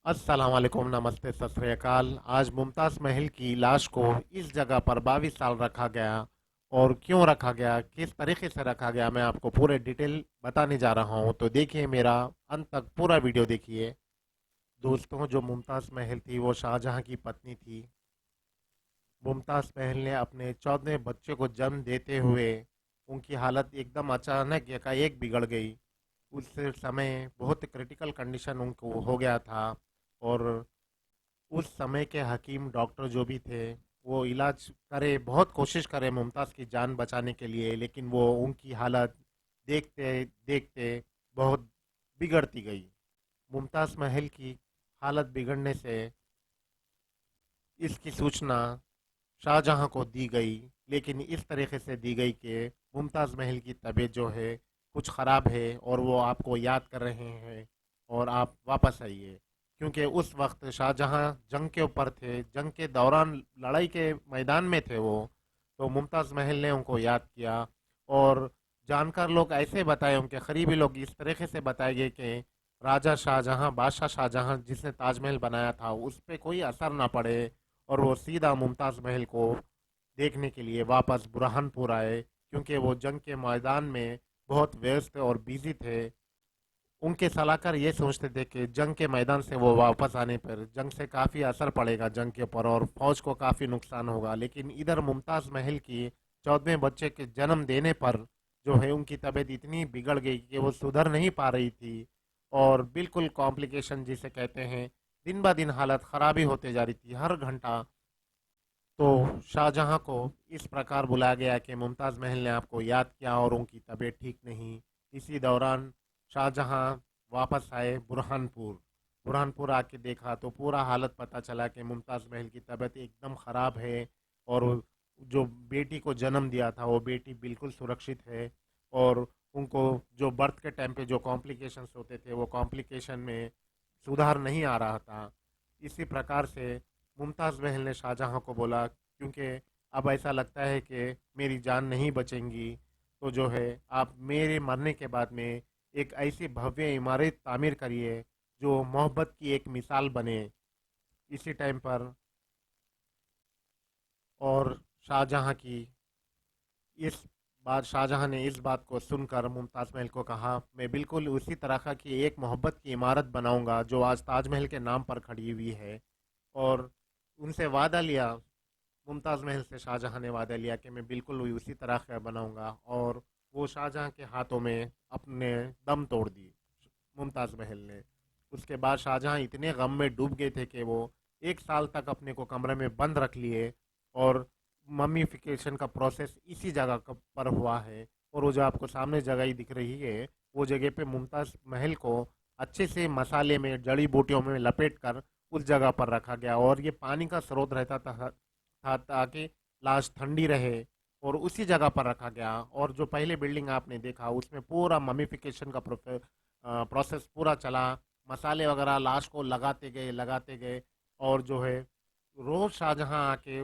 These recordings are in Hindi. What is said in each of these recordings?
अस्सलाम वालेकुम, नमस्ते, सत श्री अकाल। आज मुमताज़ महल की लाश को इस जगह पर 22 साल रखा गया और क्यों रखा गया, किस तरीके से रखा गया, मैं आपको पूरे डिटेल बताने जा रहा हूँ। तो देखिए, मेरा अंत तक पूरा वीडियो देखिए। दोस्तों, जो मुमताज़ महल थी वो शाहजहां की पत्नी थी। मुमताज़ महल ने अपने 14वें बच्चे को जन्म देते हुए उनकी हालत एकदम अचानक एकाएक बिगड़ गई। उस समय बहुत क्रिटिकल कंडीशन उनको हो गया था और उस समय के हकीम डॉक्टर जो भी थे वो इलाज करे, बहुत कोशिश करे मुमताज़ की जान बचाने के लिए, लेकिन वो उनकी हालत देखते देखते बहुत बिगड़ती गई। मुमताज़ महल की हालत बिगड़ने से इसकी सूचना शाहजहां को दी गई, लेकिन इस तरीके से दी गई कि मुमताज़ महल की तबीयत जो है कुछ ख़राब है और वो आपको याद कर रहे हैं और आप वापस आइए। क्योंकि उस वक्त शाहजहां जंग के ऊपर थे, जंग के दौरान लड़ाई के मैदान में थे वो। तो मुमताज़ महल ने उनको याद किया और जानकार लोग ऐसे बताए, उनके करीबी लोग इस तरीके से बताए गए कि राजा शाहजहां, बादशाह शाहजहां जिसने ताजमहल बनाया था, उस पर कोई असर ना पड़े और वो सीधा मुमताज़ महल को देखने के लिए वापस बुरहानपुर आए। क्योंकि वो जंग के मैदान में बहुत व्यस्त और बिजी थे। उनके सलाहकार ये सोचते थे कि जंग के मैदान से वो वापस आने पर जंग से काफ़ी असर पड़ेगा जंग के ऊपर और फौज को काफ़ी नुकसान होगा, लेकिन इधर मुमताज़ महल की 14वें बच्चे के जन्म देने पर जो है उनकी तबीयत इतनी बिगड़ गई कि वो सुधर नहीं पा रही थी और बिल्कुल कॉम्प्लिकेशन जिसे कहते हैं, दिन ब दिन हालत ख़राबी होते जा रही थी हर घंटा। तो शाहजहां को इस प्रकार बुलाया गया कि मुमताज़ महल ने आपको याद किया और उनकी तबीयत ठीक नहीं। इसी दौरान शाहजहां वापस आए बुरहानपुर। बुरहानपुर आके देखा तो पूरा हालत पता चला कि मुमताज़ महल की तबीयत एकदम ख़राब है और जो बेटी को जन्म दिया था वो बेटी बिल्कुल सुरक्षित है और उनको जो बर्थ के टाइम पे जो कॉम्प्लिकेशंस होते थे वो कॉम्प्लिकेशन में सुधार नहीं आ रहा था। इसी प्रकार से मुमताज़ महल ने शाहजहां को बोला, क्योंकि अब ऐसा लगता है कि मेरी जान नहीं बचेंगी, तो जो है आप मेरे मरने के बाद में एक ऐसी भव्य इमारत तामीर करिए जो मोहब्बत की एक मिसाल बने। इसी टाइम पर और शाहजहां की इस शाहजहां ने इस बात को सुनकर मुमताज़ महल को कहा, मैं बिल्कुल उसी तरह का की एक मोहब्बत की इमारत बनाऊंगा जो आज ताजमहल के नाम पर खड़ी हुई है। और उनसे वादा लिया, मुमताज़ महल से शाहजहां ने वादा लिया कि मैं बिल्कुल उसी तरह का बनाऊंगा और वो शाहजहां के हाथों में अपने दम तोड़ दी मुमताज़ महल ने। उसके बाद शाहजहां इतने गम में डूब गए थे कि वो 1 साल तक अपने को कमरे में बंद रख लिए और मम्मीफिकेशन का प्रोसेस इसी जगह पर हुआ है। और वो जो आपको सामने जगह ही दिख रही है, वो जगह पे मुमताज़ महल को अच्छे से मसाले में, जड़ी बूटियों में लपेट कर उस जगह पर रखा गया और ये पानी का स्रोत रहता था ताकि लाश ठंडी रहे और उसी जगह पर रखा गया। और जो पहले बिल्डिंग आपने देखा उसमें पूरा ममीफिकेशन का प्रोसेस पूरा चला। मसाले वगैरह लाश को लगाते गए और जो है रोज शाहजहां आके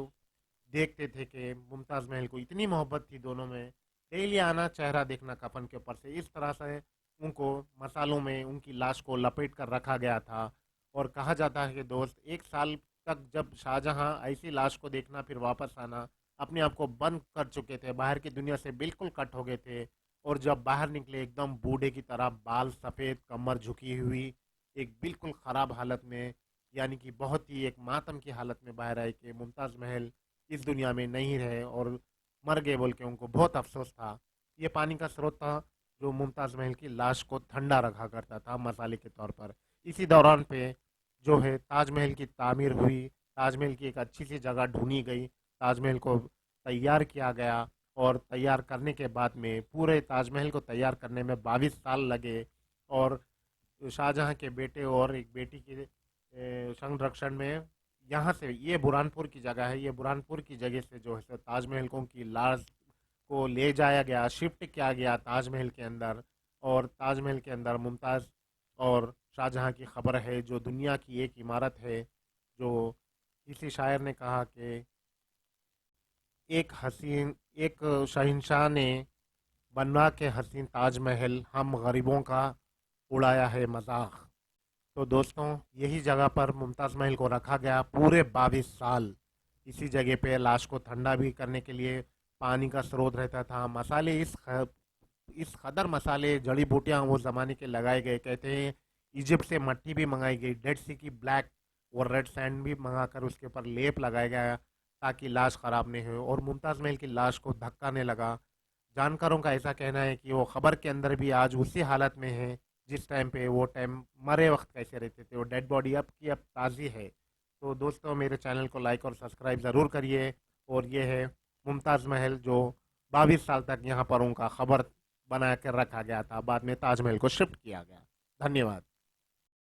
देखते थे कि मुमताज़ महल को इतनी मोहब्बत थी दोनों में। डेली आना, चेहरा देखना कफन के ऊपर से, इस तरह से उनको मसालों में उनकी लाश को लपेट कर रखा गया था। और कहा जाता है कि दोस्त, 1 साल तक जब शाहजहां ऐसी लाश को देखना फिर वापस आना, अपने आप को बंद कर चुके थे, बाहर की दुनिया से बिल्कुल कट हो गए थे। और जब बाहर निकले एकदम बूढ़े की तरह, बाल सफ़ेद, कमर झुकी हुई, एक बिल्कुल ख़राब हालत में, यानी कि बहुत ही एक मातम की हालत में बाहर आए कि मुमताज़ महल इस दुनिया में नहीं रहे और मर गए बोल के उनको बहुत अफसोस था। ये पानी का स्रोत था जो मुमताज़ महल की लाश को ठंडा रखा करता था मसाले के तौर पर। इसी दौरान पे जो है ताजमहल की तामीर हुई, ताजमहल की एक अच्छी सी जगह ढूंढी गई, ताजमहल को तैयार किया गया और तैयार करने के बाद में पूरे ताजमहल को तैयार करने में 22 साल लगे। और शाहजहां के बेटे और एक बेटी के संरक्षण में यहाँ से, ये बुरहानपुर की जगह है, ये बुरहानपुर की जगह से जो है सो ताजमहल को की लाश को ले जाया गया, शिफ्ट किया गया ताजमहल के अंदर। और ताजमहल के अंदर मुमताज़ और शाहजहां की खबर है जो दुनिया की एक इमारत है। जो किसी शायर ने कहा कि एक शहंशाह ने बनवा के हसीन ताजमहल हम गरीबों का उड़ाया है मजाक। तो दोस्तों यही जगह पर मुमताज़ महल को रखा गया पूरे 22 साल। इसी जगह पे लाश को ठंडा भी करने के लिए पानी का स्रोत रहता था। मसाले इस कदर मसाले जड़ी बूटियां वो ज़माने के लगाए गए। कहते हैं इजिप्ट से मट्टी भी मंगाई गई, डेड सी की ब्लैक और रेड सैंड भी मंगा कर उसके ऊपर लेप लगाया गया ताकि लाश ख़राब नहीं हो। और मुमताज़ महल की लाश को धक्का नहीं लगा। जानकारों का ऐसा कहना है कि वो खबर के अंदर भी आज उसी हालत में है जिस टाइम पे वो टाइम मरे वक्त कैसे रहते थे। वो डेड बॉडी अब की अब ताज़ी है। तो दोस्तों मेरे चैनल को लाइक और सब्सक्राइब ज़रूर करिए। और ये है मुमताज़ महल जो 22 साल तक यहाँ पर उनका खबर बना कर रखा गया था, बाद में ताजमहल को शिफ्ट किया गया। धन्यवाद।